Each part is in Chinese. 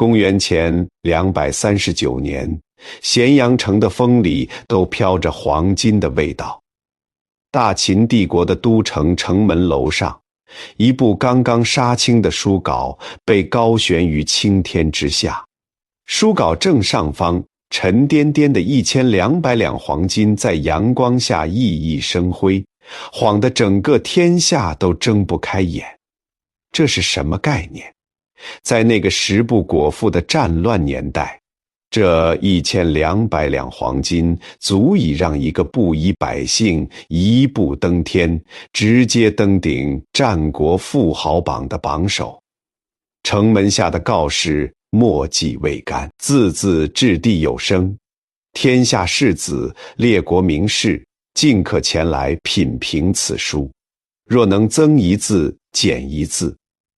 公元前239年，咸阳城的风里都飘着黄金的味道。大秦帝国的都城城门楼上，一部刚刚杀青的书稿被高悬于青天之下，书稿正上方沉甸甸的1200两黄金在阳光下熠熠生辉，晃得整个天下都睁不开眼。这是什么概念？在那个食不果腹的战乱年代，这1200两黄金足以让一个布衣百姓一步登天，直接登顶战国富豪榜的榜首。城门下的告示墨迹未干，字字掷地有声，天下士子、列国名士尽可前来品评此书，若能增一字减一字，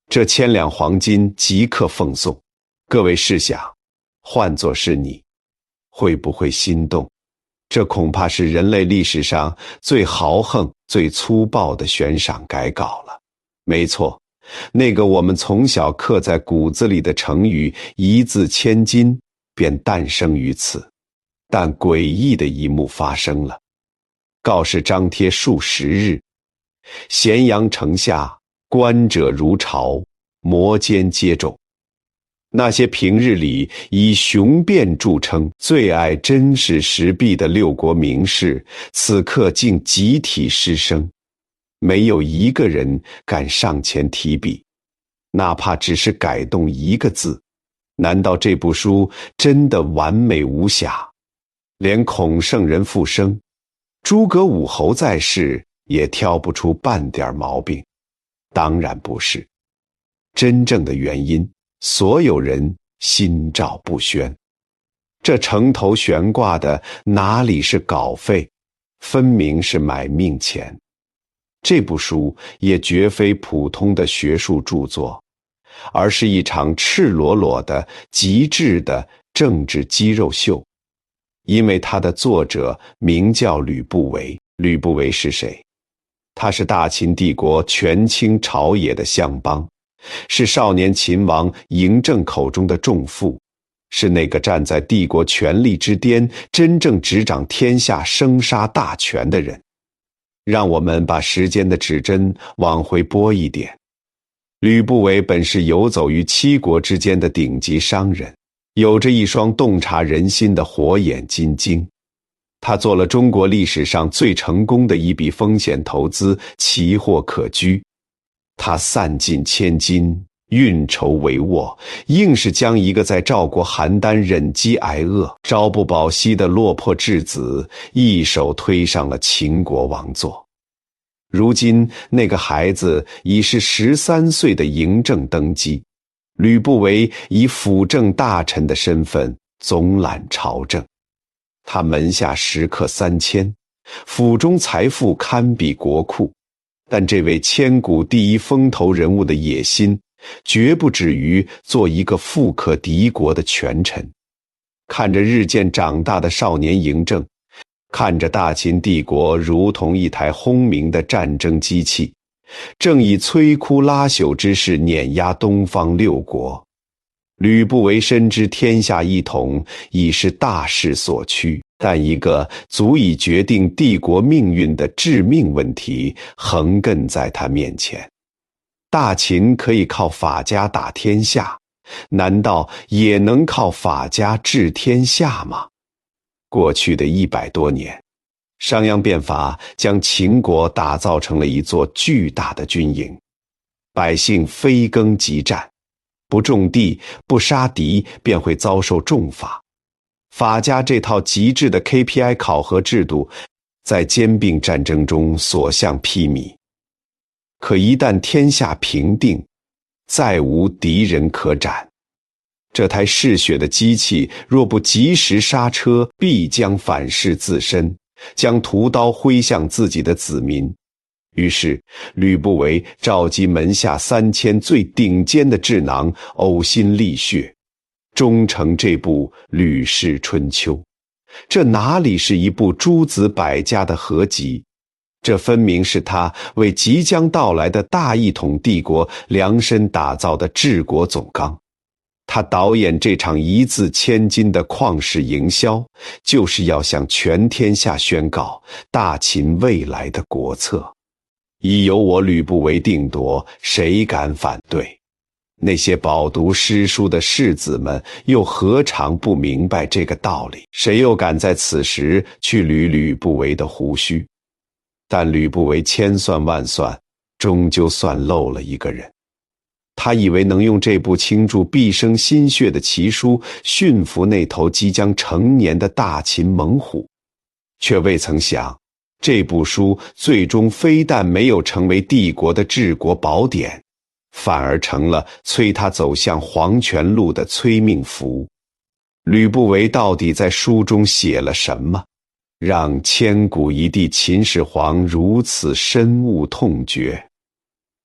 这1000两黄金即刻奉送。各位试想，换作是你，会不会心动？这恐怕是人类历史上最豪横、最粗暴的悬赏改稿了。没错，那个我们从小刻在骨子里的成语一字千金便诞生于此。但诡异的一幕发生了，告示张贴数十日，咸阳城下观者如潮，摩肩接踵。那些平日里以雄辩著称、最爱真实实弊的六国名士，此刻竟集体失声，没有一个人敢上前提笔，哪怕只是改动一个字。难道这部书真的完美无瑕？连孔圣人复生、诸葛武侯在世也挑不出半点毛病？当然不是。真正的原因，所有人心照不宣。这城头悬挂的哪里是稿费，分明是买命钱。这部书也绝非普通的学术著作，而是一场赤裸裸的、极致的政治肌肉秀。因为它的作者名叫吕不韦。吕不韦是谁？他是大秦帝国权倾朝野的相邦，是少年秦王嬴政口中的仲父，是那个站在帝国权力之巅，真正执掌天下生杀大权的人。让我们把时间的指针往回拨一点。吕不韦本是游走于七国之间的顶级商人，有着一双洞察人心的火眼金睛。他做了中国历史上最成功的一笔风险投资，奇货可居。他散尽千金，运筹帷幄，硬是将一个在赵国邯郸忍饥挨饿、朝不保夕的落魄稚子一手推上了秦国王座。如今那个孩子已是13岁的嬴政登基，吕不韦以辅政大臣的身份总揽朝政。他门下食客3000，府中财富堪比国库。但这位千古第一风头人物的野心，绝不止于做一个富可敌国的权臣。看着日渐长大的少年嬴政，看着大秦帝国如同一台轰鸣的战争机器，正以摧枯拉朽之势碾压东方六国。吕不韦深知天下一统已是大势所趋，但一个足以决定帝国命运的致命问题横亘在他面前。大秦可以靠法家打天下，难道也能靠法家治天下吗？过去的100多年，商鞅变法将秦国打造成了一座巨大的军营，百姓非耕即战，不种地、不杀敌便会遭受重罚。法家这套极致的 KPI 考核制度，在兼并战争中所向披靡。可一旦天下平定，再无敌人可斩。这台嗜血的机器若不及时刹车，必将反噬自身，将屠刀挥向自己的子民。于是吕不韦召集门下3000最顶尖的智囊，呕心沥血，终成这部《吕氏春秋》。这哪里是一部诸子百家的合集，这分明是他为即将到来的大一统帝国量身打造的治国总纲。他导演这场一字千金的旷世营销，就是要向全天下宣告大秦未来的国策。已由我吕不韦定夺，谁敢反对？那些饱读诗书的士子们又何尝不明白这个道理？谁又敢在此时去捋吕不韦的胡须？但吕不韦千算万算，终究算漏了一个人。他以为能用这部倾注毕生心血的奇书驯服那头即将成年的大秦猛虎，却未曾想这部书最终非但没有成为帝国的治国宝典，反而成了催他走向黄泉路的催命符。吕不韦到底在书中写了什么，让千古一帝秦始皇如此深恶痛绝？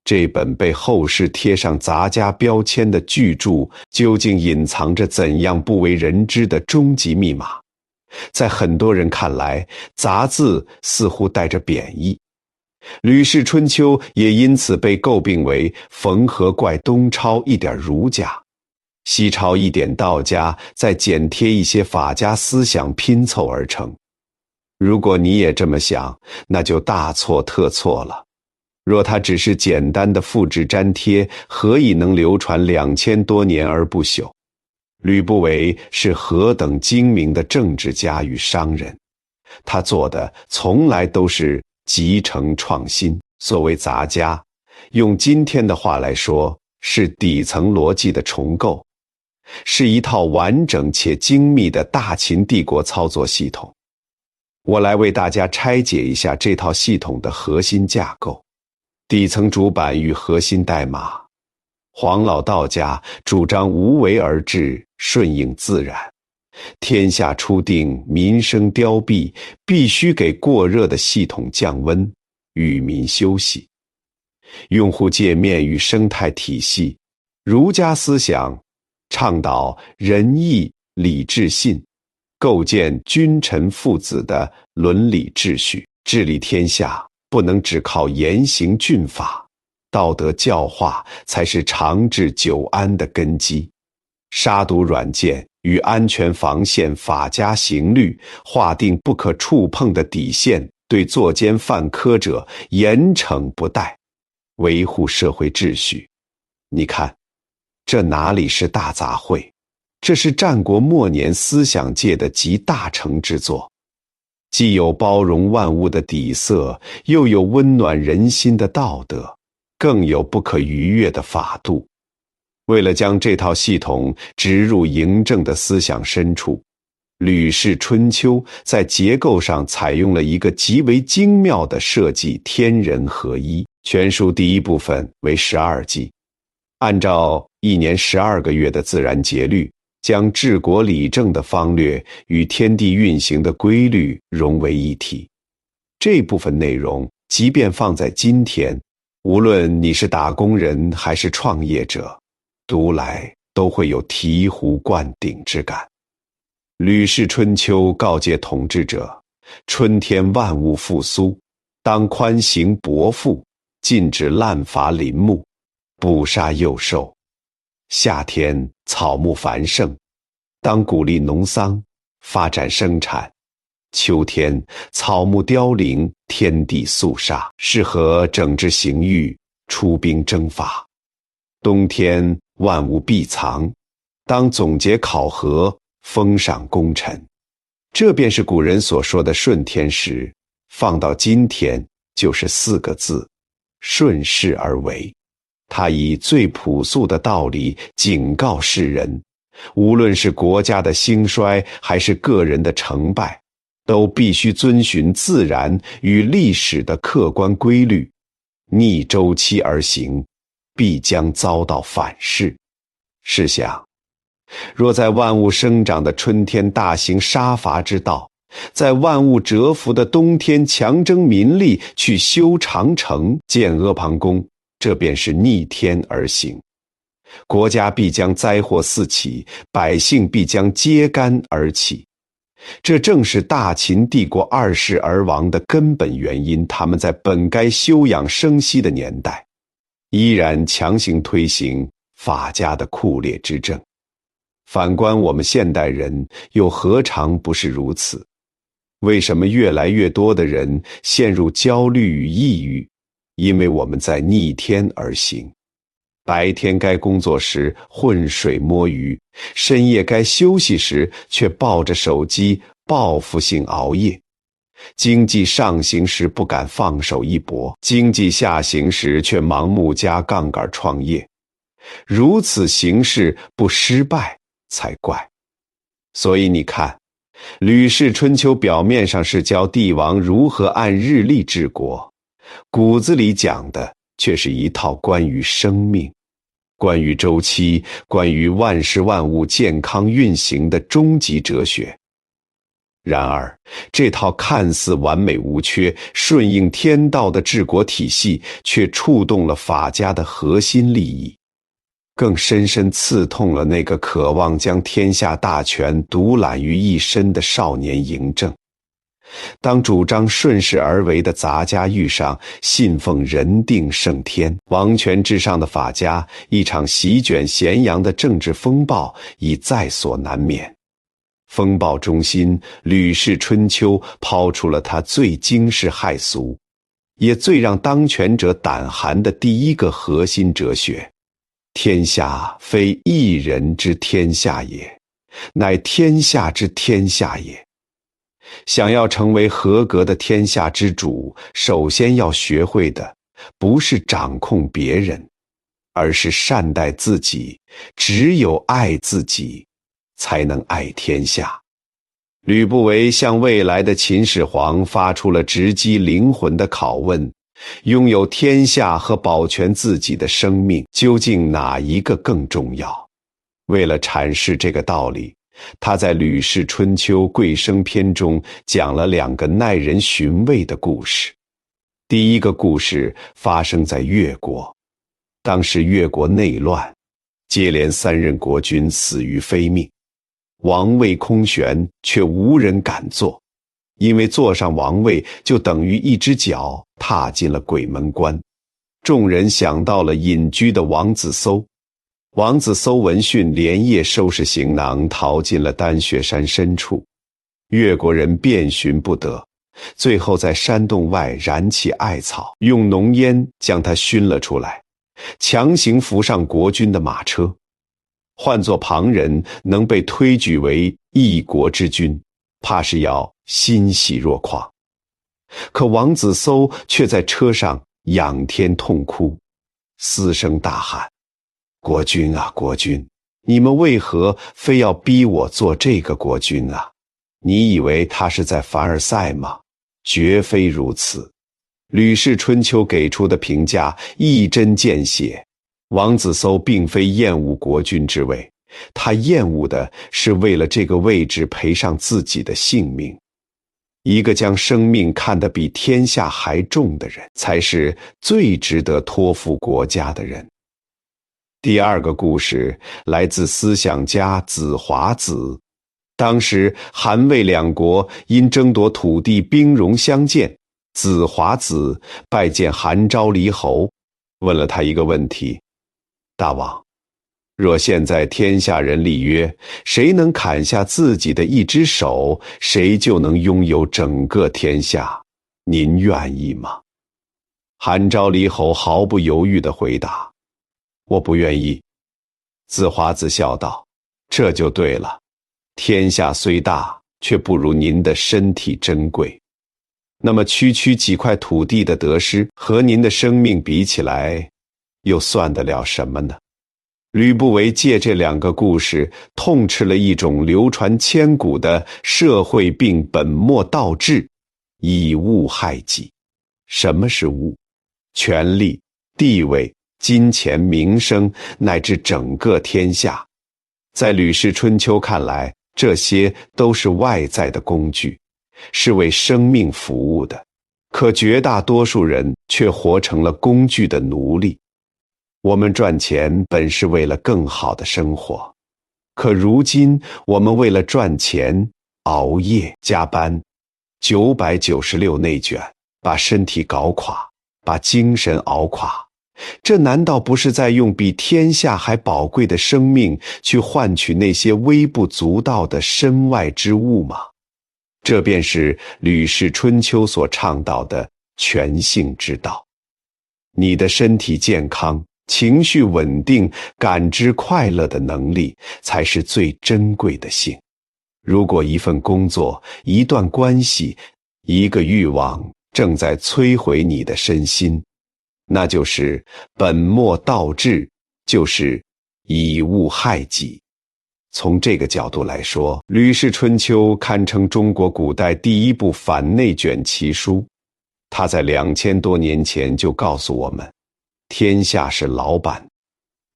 这本被后世贴上杂家标签的巨著，究竟隐藏着怎样不为人知的终极密码？在很多人看来，杂字似乎带着贬义。吕氏春秋也因此被诟病为缝合怪东抄一点儒家，西抄一点道家，再剪贴一些法家思想拼凑而成。如果你也这么想，那就大错特错了。若它只是简单的复制粘贴，何以能流传2000多年而不朽？吕不韦是何等精明的政治家与商人，他做的从来都是集成创新。所谓杂家，用今天的话来说，是底层逻辑的重构，是一套完整且精密的大秦帝国操作系统。我来为大家拆解一下这套系统的核心架构。底层主板与核心代码。黄老道家主张无为而治，顺应自然。天下初定，民生凋敝，必须给过热的系统降温，与民休息。用户界面与生态体系。儒家思想倡导仁义礼智信，构建君臣父子的伦理秩序。治理天下不能只靠严刑峻法，道德教化才是长治久安的根基。杀毒软件与安全防线法家刑律，划定不可触碰的底线，对作奸犯科者严惩不贷，维护社会秩序。你看，这哪里是大杂烩，这是战国末年思想界的集大成之作。既有包容万物的底色，又有温暖人心的道德，更有不可逾越的法度。为了将这套系统植入嬴政的思想深处，吕氏春秋在结构上采用了一个极为精妙的设计，天人合一。全书第一部分为12纪，按照1年12个月的自然节律，将治国理政的方略与天地运行的规律融为一体。这部分内容即便放在今天，无论你是打工人还是创业者，读来都会有醍醐灌顶之感。吕氏春秋告诫统治者，春天万物复苏，当宽刑薄赋，禁止滥伐林木，捕杀幼兽。夏天草木繁盛，当鼓励农桑，发展生产。秋天草木凋零，天地肃杀，适合整治刑狱，出兵征伐。冬天万物闭藏，当总结考核，封赏功臣。这便是古人所说的顺天时，放到今天就是4个字：顺势而为。他以最朴素的道理警告世人，无论是国家的兴衰还是个人的成败，都必须遵循自然与历史的客观规律，逆周期而行，必将遭到反噬。试想，若在万物生长的春天大行杀伐之道，在万物蛰伏的冬天强征民力去修长城建阿房宫，这便是逆天而行。国家必将灾祸四起，百姓必将揭竿而起。这正是大秦帝国2世而亡的根本原因。他们在本该休养生息的年代，依然强行推行法家的酷烈之政。反观我们现代人，又何尝不是如此？为什么越来越多的人陷入焦虑与抑郁？因为我们在逆天而行。白天该工作时浑水摸鱼，深夜该休息时却抱着手机报复性熬夜。经济上行时不敢放手一搏，经济下行时却盲目加杠杆创业。如此行事不失败才怪。所以你看，《吕氏春秋》表面上是教帝王如何按日历治国，骨子里讲的却是一套关于生命、关于周期、关于万事万物健康运行的终极哲学。然而，这套看似完美无缺、顺应天道的治国体系，却触动了法家的核心利益，更深深刺痛了那个渴望将天下大权独揽于一身的少年嬴政。当主张顺势而为的杂家遇上信奉人定胜天、王权至上的法家，一场席卷咸阳的政治风暴已在所难免。风暴中心，《吕氏春秋》抛出了他最惊世骇俗，也最让当权者胆寒的第一个核心哲学：天下非一人之天下也，乃天下之天下也。想要成为合格的天下之主，首先要学会的不是掌控别人，而是善待自己。只有爱自己，才能爱天下。吕不韦向未来的秦始皇发出了直击灵魂的拷问：拥有天下和保全自己的生命，究竟哪一个更重要？为了阐释这个道理，他在《吕氏春秋贵生篇》中讲了2个耐人寻味的故事。第一个故事发生在越国，当时越国内乱，接连3任国君死于非命，王位空悬，却无人敢坐，因为坐上王位就等于一只脚踏进了鬼门关。众人想到了隐居的王子搜，王子搜闻讯，连夜收拾行囊，逃进了丹雪山深处。越国人遍寻不得，最后在山洞外燃起艾草，用浓烟将他熏了出来，强行扶上国君的马车。换作旁人，能被推举为一国之君，怕是要欣喜若狂。可王子搜却在车上仰天痛哭，嘶声大喊：国君啊，国君，你们为何非要逼我做这个国君啊？你以为他是在凡尔赛吗？绝非如此。《吕氏春秋》给出的评价一针见血，王子搜并非厌恶国君之位，他厌恶的是为了这个位置赔上自己的性命。一个将生命看得比天下还重的人，才是最值得托付国家的人。第二个故事来自思想家子华子。当时韩魏2国因争夺土地兵戎相见，子华子拜见韩昭黎侯，问了他一个问题：大王，若现在天下人立约，谁能砍下自己的一只手，谁就能拥有整个天下，您愿意吗？韩昭黎侯毫不犹豫地回答：我不愿意。子华子笑道：这就对了，天下虽大，却不如您的身体珍贵。那么区区几块土地的得失，和您的生命比起来，又算得了什么呢？吕不韦借这2个故事，痛斥了一种流传千古的社会病本末倒置，以物害己。什么是物？权力、地位、金钱、名声，乃至整个天下。在《吕氏春秋》看来，这些都是外在的工具，是为生命服务的，可绝大多数人却活成了工具的奴隶。我们赚钱本是为了更好的生活，可如今我们为了赚钱熬夜加班，996内卷，把身体搞垮，把精神熬垮，这难道不是在用比天下还宝贵的生命去换取那些微不足道的身外之物吗？这便是《吕氏春秋》所倡导的全性之道。你的身体健康、情绪稳定、感知快乐的能力，才是最珍贵的性。如果一份工作、一段关系、一个欲望正在摧毁你的身心，那就是本末倒置，就是以物害己。从这个角度来说，《吕氏春秋》堪称中国古代第一部反内卷奇书。它在2000多年前就告诉我们，天下是老板，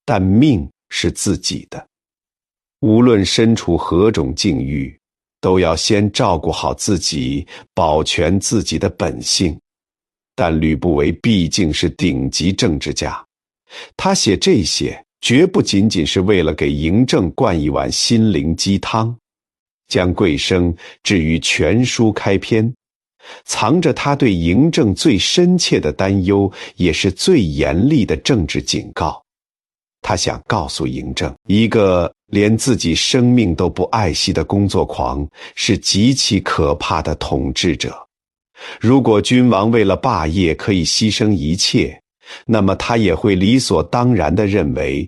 但命是自己的。无论身处何种境遇，都要先照顾好自己，保全自己的本性。但吕不韦毕竟是顶级政治家，他写这些绝不仅仅是为了给嬴政灌一碗心灵鸡汤，将贵生置于全书开篇，藏着他对嬴政最深切的担忧，也是最严厉的政治警告。他想告诉嬴政，一个连自己生命都不爱惜的工作狂是极其可怕的统治者。如果君王为了霸业可以牺牲一切，那么他也会理所当然地认为，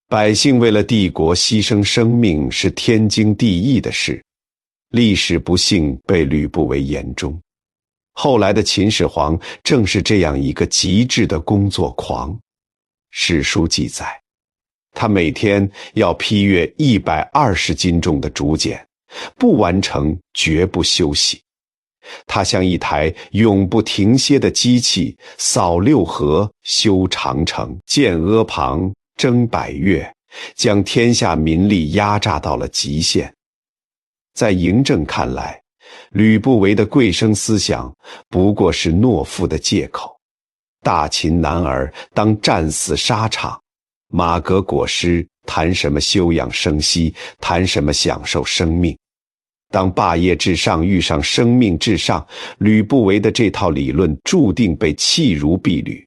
百姓为了帝国牺牲生命是天经地义的事。历史不幸被吕不韦言中。后来的秦始皇正是这样一个极致的工作狂。史书记载，他每天要批阅120斤重的竹简，不完成绝不休息。他像一台永不停歇的机器，扫六合，修长城，建阿房，征百越，将天下民力压榨到了极限。在嬴政看来，吕不韦的贵生思想不过是懦夫的借口。大秦男儿当战死沙场，马革裹尸，谈什么休养生息，谈什么享受生命。当霸业至上遇上生命至上，吕不韦的这套理论注定被弃如敝履，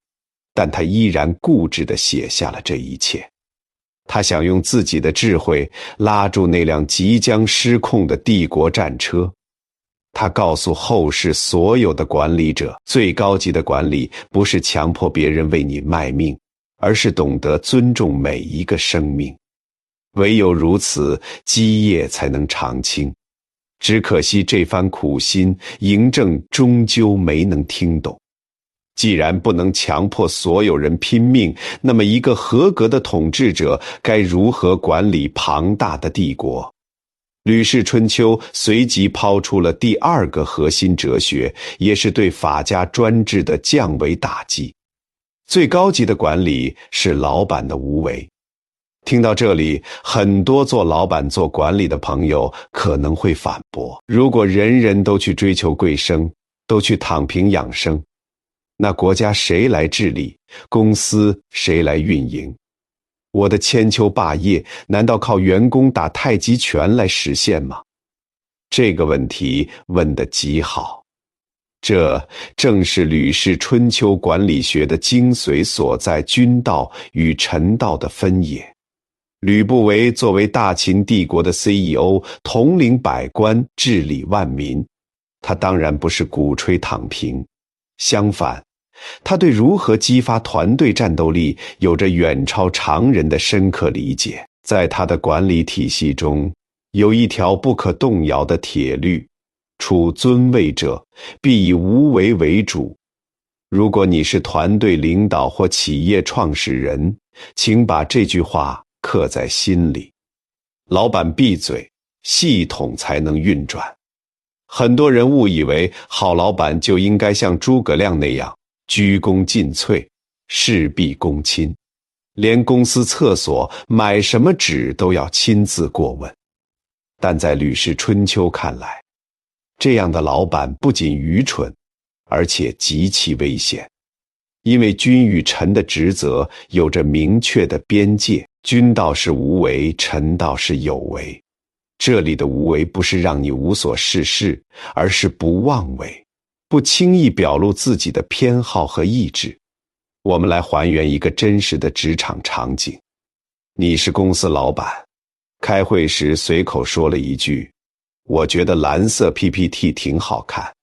但他依然固执地写下了这一切。他想用自己的智慧拉住那辆即将失控的帝国战车。他告诉后世所有的管理者，最高级的管理不是强迫别人为你卖命，而是懂得尊重每一个生命。唯有如此，基业才能长青。只可惜这番苦心，嬴政终究没能听懂。既然不能强迫所有人拼命，那么一个合格的统治者该如何管理庞大的帝国？吕氏春秋随即抛出了第二个核心哲学，也是对法家专制的降维打击。最高级的管理是老板的无为。听到这里，很多做老板做管理的朋友可能会反驳，如果人人都去追求贵生，都去躺平养生，那国家谁来治理？公司谁来运营？我的千秋霸业难道靠员工打太极拳来实现吗？这个问题问得极好。这正是吕氏春秋管理学的精髓所在，君道与臣道的分野。吕不韦作为大秦帝国的 CEO， 统领百官，治理万民，他当然不是鼓吹躺平，相反，他对如何激发团队战斗力有着远超常人的深刻理解。在他的管理体系中，有一条不可动摇的铁律：处尊位者，必以无为为主。如果你是团队领导或企业创始人，请把这句话刻在心里。老板闭嘴，系统才能运转。很多人误以为好老板就应该像诸葛亮那样鞠躬尽瘁，事必躬亲，连公司厕所买什么纸都要亲自过问。但在吕氏春秋看来，这样的老板不仅愚蠢，而且极其危险。因为君与臣的职责有着明确的边界，君道是无为，臣道是有为。这里的无为不是让你无所事事，而是不妄为，不轻易表露自己的偏好和意志。我们来还原一个真实的职场场景。你是公司老板，开会时随口说了一句：“我觉得蓝色 PPT 挺好看。”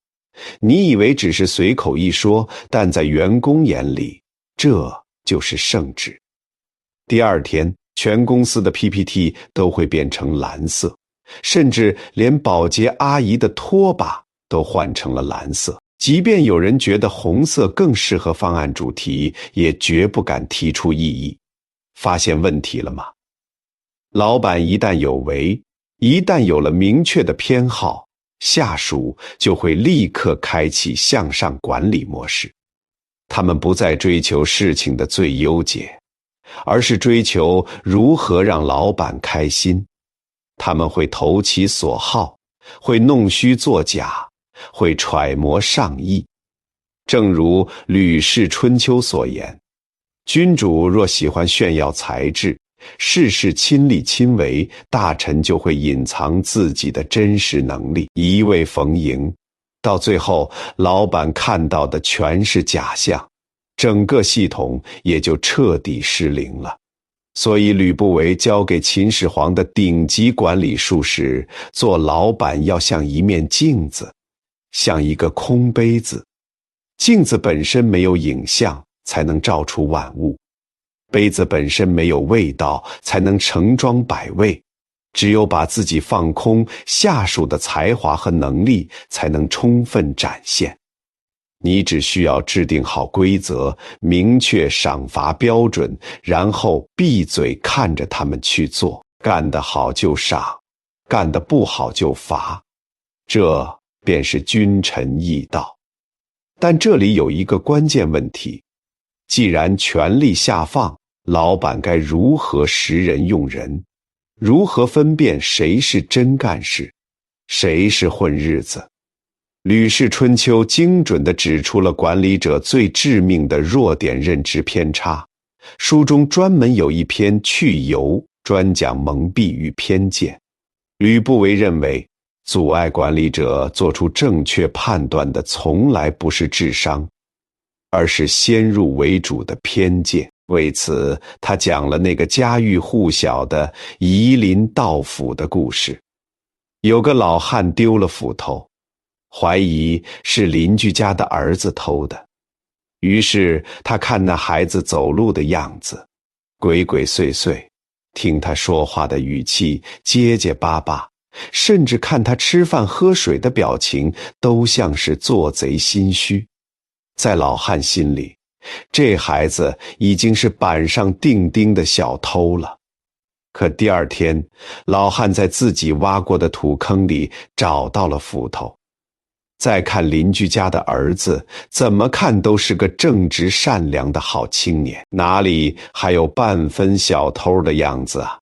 你以为只是随口一说，但在员工眼里，这就是圣旨。第二天，全公司的 PPT 都会变成蓝色，甚至连保洁阿姨的拖把都换成了蓝色。即便有人觉得红色更适合方案主题，也绝不敢提出异议。发现问题了吗？老板一旦有为，一旦有了明确的偏好，下属就会立刻开启向上管理模式。他们不再追求事情的最优解，而是追求如何让老板开心。他们会投其所好，会弄虚作假，会揣摩上意。正如《吕氏春秋》所言，君主若喜欢炫耀才智，事事亲力亲为，大臣就会隐藏自己的真实能力，一味逢迎。到最后，老板看到的全是假象，整个系统也就彻底失灵了。所以吕不韦交给秦始皇的顶级管理术时，做老板要像一面镜子，像一个空杯子。镜子本身没有影像，才能照出万物；杯子本身没有味道，才能盛装百味。只有把自己放空，下属的才华和能力才能充分展现。你只需要制定好规则，明确赏罚标准，然后闭嘴看着他们去做，干得好就赏，干得不好就罚，这便是君臣义道。但这里有一个关键问题，既然权力下放，老板该如何识人用人？如何分辨谁是真干事，谁是混日子？《吕氏春秋》精准地指出了管理者最致命的弱点认知偏差。书中专门有一篇去油，专讲蒙蔽与偏见。吕不韦认为，阻碍管理者做出正确判断的从来不是智商，而是先入为主的偏见。为此，他讲了那个家喻户晓的夷陵盗斧的故事。有个老汉丢了斧头，怀疑是邻居家的儿子偷的。于是他看那孩子走路的样子，鬼鬼祟祟，听他说话的语气结结巴巴，甚至看他吃饭喝水的表情，都像是做贼心虚。在老汉心里，这孩子已经是板上钉钉的小偷了。可第二天，老汉在自己挖过的土坑里找到了斧头。再看邻居家的儿子，怎么看都是个正直善良的好青年，哪里还有半分小偷的样子啊？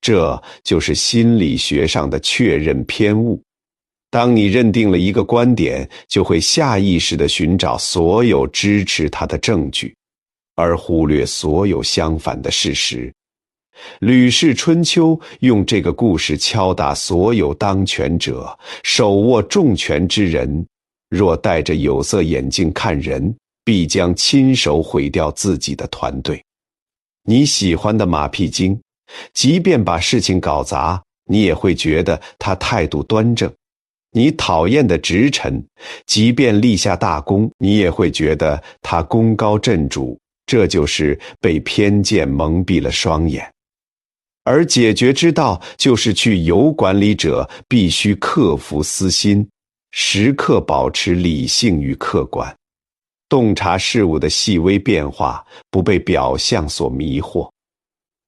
这就是心理学上的确认偏误。当你认定了一个观点，就会下意识地寻找所有支持它的证据，而忽略所有相反的事实。吕氏春秋用这个故事敲打所有当权者，手握重权之人，若戴着有色眼镜看人，必将亲手毁掉自己的团队。你喜欢的马屁精，即便把事情搞砸，你也会觉得他态度端正。你讨厌的直臣，即便立下大功，你也会觉得他功高震主，这就是被偏见蒙蔽了双眼。而解决之道，就是去由管理者必须克服私心，时刻保持理性与客观，洞察事物的细微变化，不被表象所迷惑。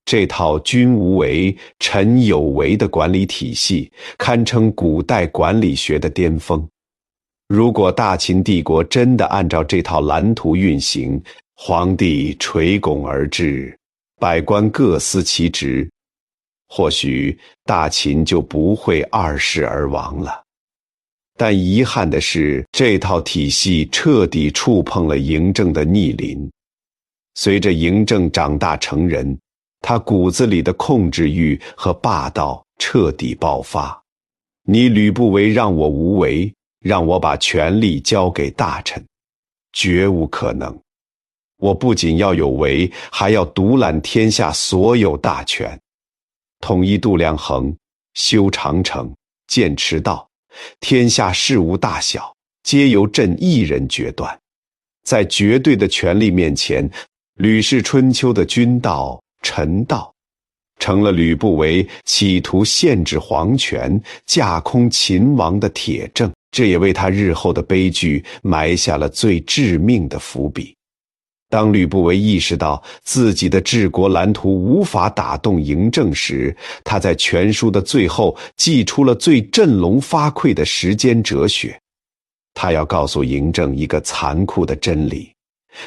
这套君无为，臣有为的管理体系，堪称古代管理学的巅峰。如果大秦帝国真的按照这套蓝图运行，皇帝垂拱而治，百官各司其职，或许大秦就不会二世而亡了。但遗憾的是，这套体系彻底触碰了嬴政的逆鳞。随着嬴政长大成人，他骨子里的控制欲和霸道彻底爆发。你吕不韦让我无为，让我把权力交给大臣，绝无可能。我不仅要有为，还要独揽天下所有大权，统一度量衡，修长城，建驰道，天下事无大小，皆由朕一人决断。在绝对的权力面前，吕氏春秋的君道、臣道，成了吕不韦企图限制皇权、架空秦王的铁证，这也为他日后的悲剧埋下了最致命的伏笔。当吕不韦意识到自己的治国蓝图无法打动嬴政时，他在全书的最后祭出了最振聋发聩的时间哲学。他要告诉嬴政一个残酷的真理，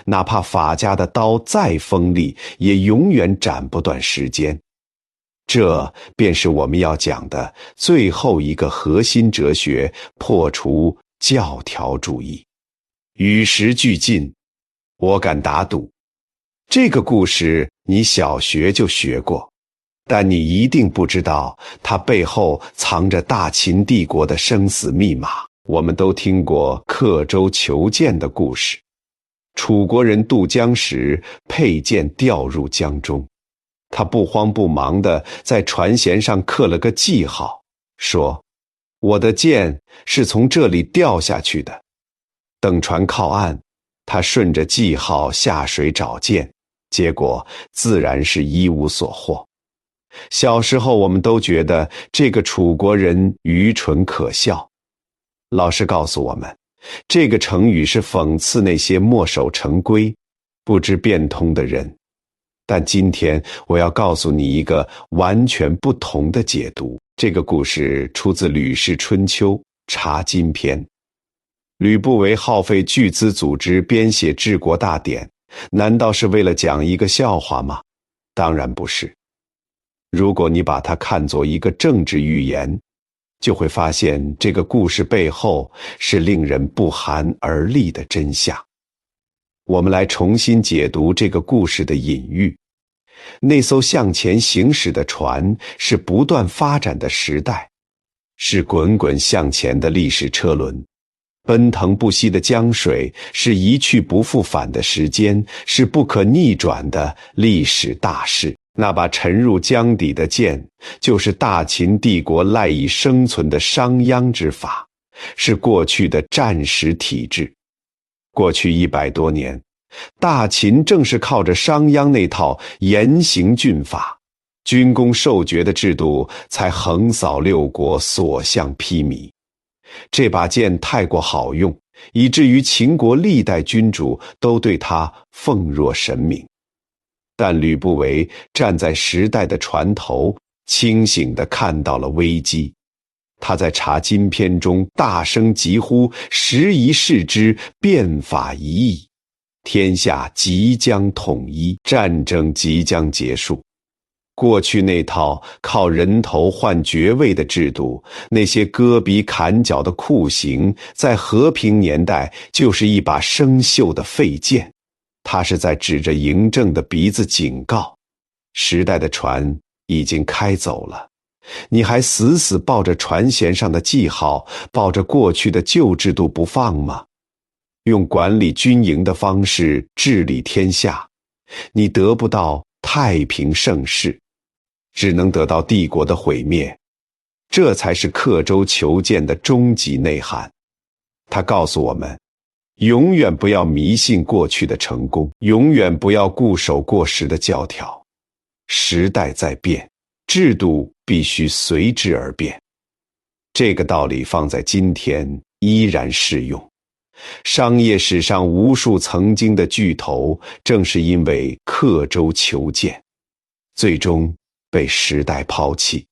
哪怕法家的刀再锋利，也永远斩不断时间。这便是我们要讲的最后一个核心哲学，破除教条主义。与时俱进，我敢打赌，这个故事你小学就学过，但你一定不知道它背后藏着大秦帝国的生死密码。我们都听过刻舟求剑的故事，楚国人渡江时佩剑掉入江中，他不慌不忙地在船舷上刻了个记号，说：“我的剑是从这里掉下去的。”等船靠岸，他顺着记号下水找剑，结果自然是一无所获。小时候我们都觉得这个楚国人愚蠢可笑，老师告诉我们，这个成语是讽刺那些墨守成规、不知变通的人。但今天我要告诉你一个完全不同的解读。这个故事出自《吕氏春秋·察今篇》。吕不韦耗费巨资组织编写治国大典，难道是为了讲一个笑话吗？当然不是。如果你把它看作一个政治寓言，就会发现这个故事背后是令人不寒而栗的真相。我们来重新解读这个故事的隐喻。那艘向前行驶的船是不断发展的时代，是滚滚向前的历史车轮。奔腾不息的江水是一去不复返的时间，是不可逆转的历史大势。那把沉入江底的剑，就是大秦帝国赖以生存的商鞅之法，是过去的战时体制。过去100多年，大秦正是靠着商鞅那套严刑峻法、军功授爵的制度，才横扫六国，所向披靡。这把剑太过好用，以至于秦国历代君主都对它奉若神明。但吕不韦站在时代的船头，清醒地看到了危机。他在《察今篇》中大声疾呼：“时移世之，变法一役，天下即将统一，战争即将结束。”过去那套靠人头换爵位的制度，那些割鼻砍脚的酷刑，在和平年代就是一把生锈的废剑。他是在指着嬴政的鼻子警告：时代的船已经开走了，你还死死抱着船舷上的记号，抱着过去的旧制度不放吗？用管理军营的方式治理天下，你得不到太平盛世，只能得到帝国的毁灭。这才是刻舟求剑的终极内涵。他告诉我们，永远不要迷信过去的成功，永远不要固守过时的教条。时代在变，制度必须随之而变。这个道理放在今天依然适用。商业史上无数曾经的巨头，正是因为刻舟求剑，最终被时代抛弃。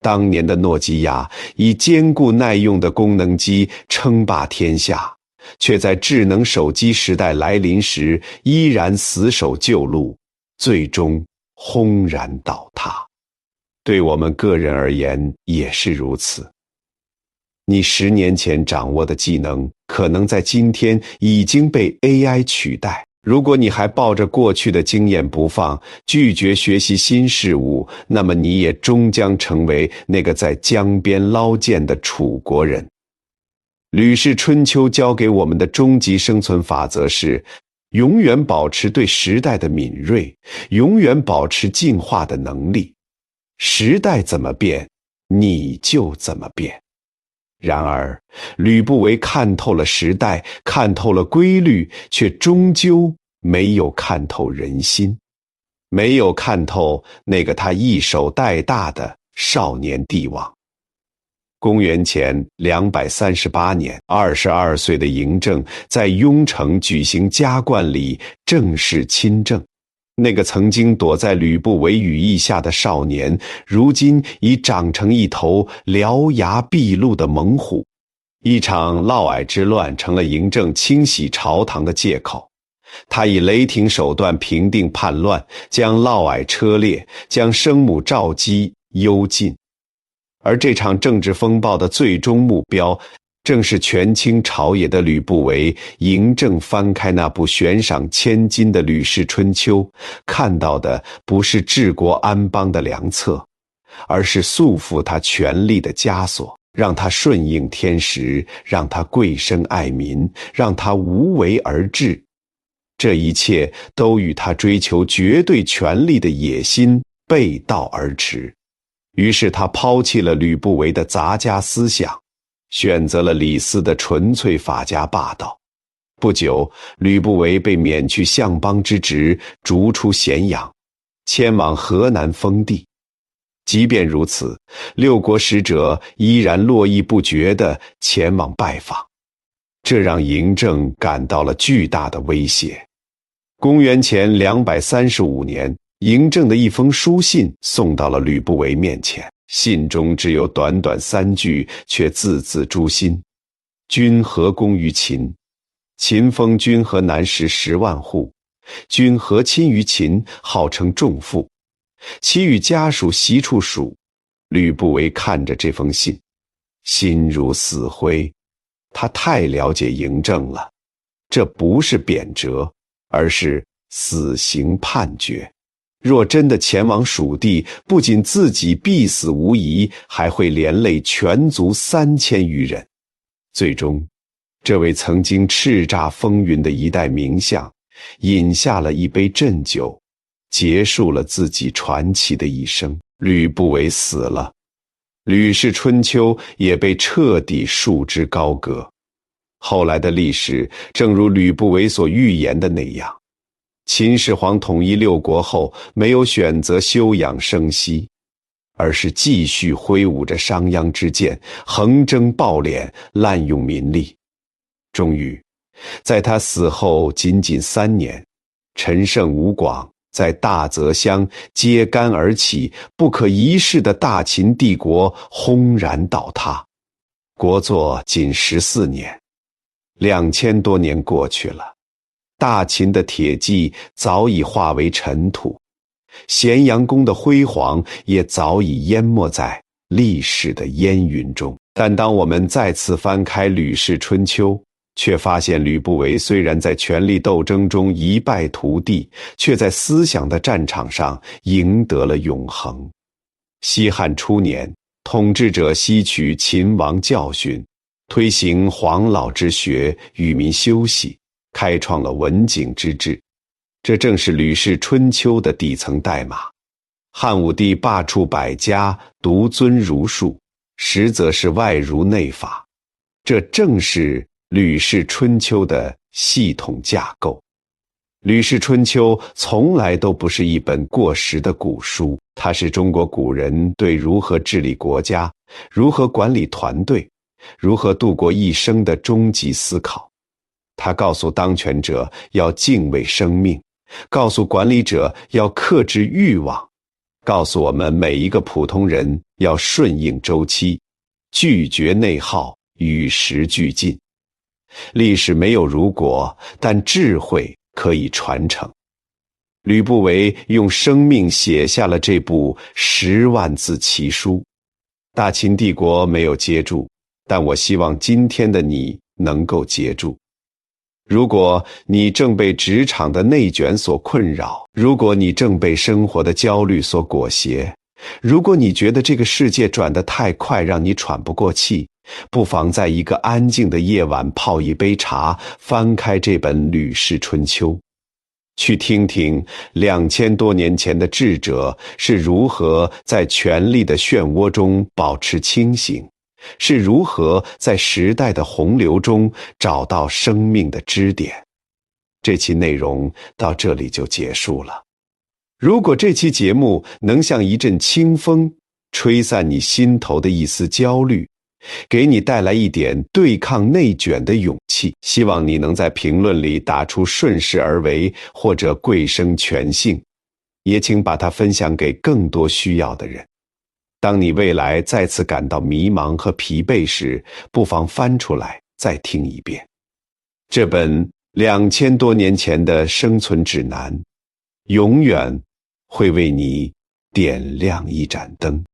当年的诺基亚以坚固耐用的功能机称霸天下，却在智能手机时代来临时依然死守旧路，最终轰然倒塌。对我们个人而言也是如此。你10年前掌握的技能，可能在今天已经被 AI 取代。如果你还抱着过去的经验不放，拒绝学习新事物，那么你也终将成为那个在江边捞剑的楚国人。吕氏春秋教给我们的终极生存法则是：永远保持对时代的敏锐，永远保持进化的能力。时代怎么变，你就怎么变。然而，吕不韦看透了时代，看透了规律，却终究没有看透人心，没有看透那个他一手带大的少年帝王。公元前238年，22岁的嬴政在雍城举行加冠礼，正式亲政。那个曾经躲在吕不韦羽翼下的少年，如今已长成一头獠牙毕露的猛虎。一场嫪毐之乱成了嬴政清洗朝堂的借口。他以雷霆手段平定叛乱，将嫪毐车裂，将生母赵姬幽禁。而这场政治风暴的最终目标，正是权倾朝野的吕不韦。嬴政翻开那部悬赏千金的《吕氏春秋》，看到的不是治国安邦的良策，而是束缚他权力的枷锁，让他顺应天时，让他贵生爱民，让他无为而治。这一切都与他追求绝对权力的野心背道而驰。于是他抛弃了吕不韦的杂家思想，选择了李斯的纯粹法家霸道。不久，吕不韦被免去相邦之职，逐出咸阳，迁往河南封地。即便如此，六国使者依然络绎不绝地前往拜访，这让嬴政感到了巨大的威胁。公元前235年，嬴政的一封书信送到了吕不韦面前，信中只有短短3句，却字字诛心。君何功于秦？秦封君河南时10万户，君何亲于秦，号称仲父。其与家属习处属。吕不韦看着这封信，心如死灰。他太了解嬴政了，这不是贬谪，而是死刑判决。若真的前往蜀地，不仅自己必死无疑，还会连累全族3000余人。最终，这位曾经叱咤风云的一代名相，饮下了一杯鸩酒，结束了自己传奇的一生。吕不韦死了，吕氏春秋也被彻底束之高阁。后来的历史正如吕不韦所预言的那样，秦始皇统一六国后，没有选择休养生息，而是继续挥舞着商鞅之剑，横征暴敛，滥用民力。终于，在他死后仅仅3年，陈胜吴广在大泽乡揭竿而起，不可一世的大秦帝国轰然倒塌。国祚仅14年，2000多年过去了，大秦的铁骑早已化为尘土，咸阳宫的辉煌也早已淹没在历史的烟云中。但当我们再次翻开《吕氏春秋》，却发现吕不韦虽然在权力斗争中一败涂地，却在思想的战场上赢得了永恒。西汉初年，统治者吸取秦王教训，推行黄老之学，与民休息，开创了文景之治。这正是《吕氏春秋》的底层代码。汉武帝罢黜百家，独尊儒术，实则是外儒内法。这正是《吕氏春秋》的系统架构。《吕氏春秋》从来都不是一本过时的古书，它是中国古人对如何治理国家、如何管理团队、如何度过一生的终极思考。它告诉当权者要敬畏生命，告诉管理者要克制欲望，告诉我们每一个普通人要顺应周期，拒绝内耗，与时俱进。历史没有如果，但智慧可以传承。吕不韦用生命写下了这部10万字奇书。大秦帝国没有接住，但我希望今天的你能够接住。如果你正被职场的内卷所困扰，如果你正被生活的焦虑所裹挟，如果你觉得这个世界转得太快，让你喘不过气，不妨在一个安静的夜晚泡一杯茶，翻开这本《吕氏春秋》，去听听2000多年前的智者是如何在权力的漩涡中保持清醒，是如何在时代的洪流中找到生命的支点。这期内容到这里就结束了。如果这期节目能像一阵清风，吹散你心头的一丝焦虑，给你带来一点对抗内卷的勇气，希望你能在评论里打出顺势而为或者贵生全幸，也请把它分享给更多需要的人。当你未来再次感到迷茫和疲惫时，不妨翻出来再听一遍。这本2000多年前的生存指南，永远会为你点亮一盏灯。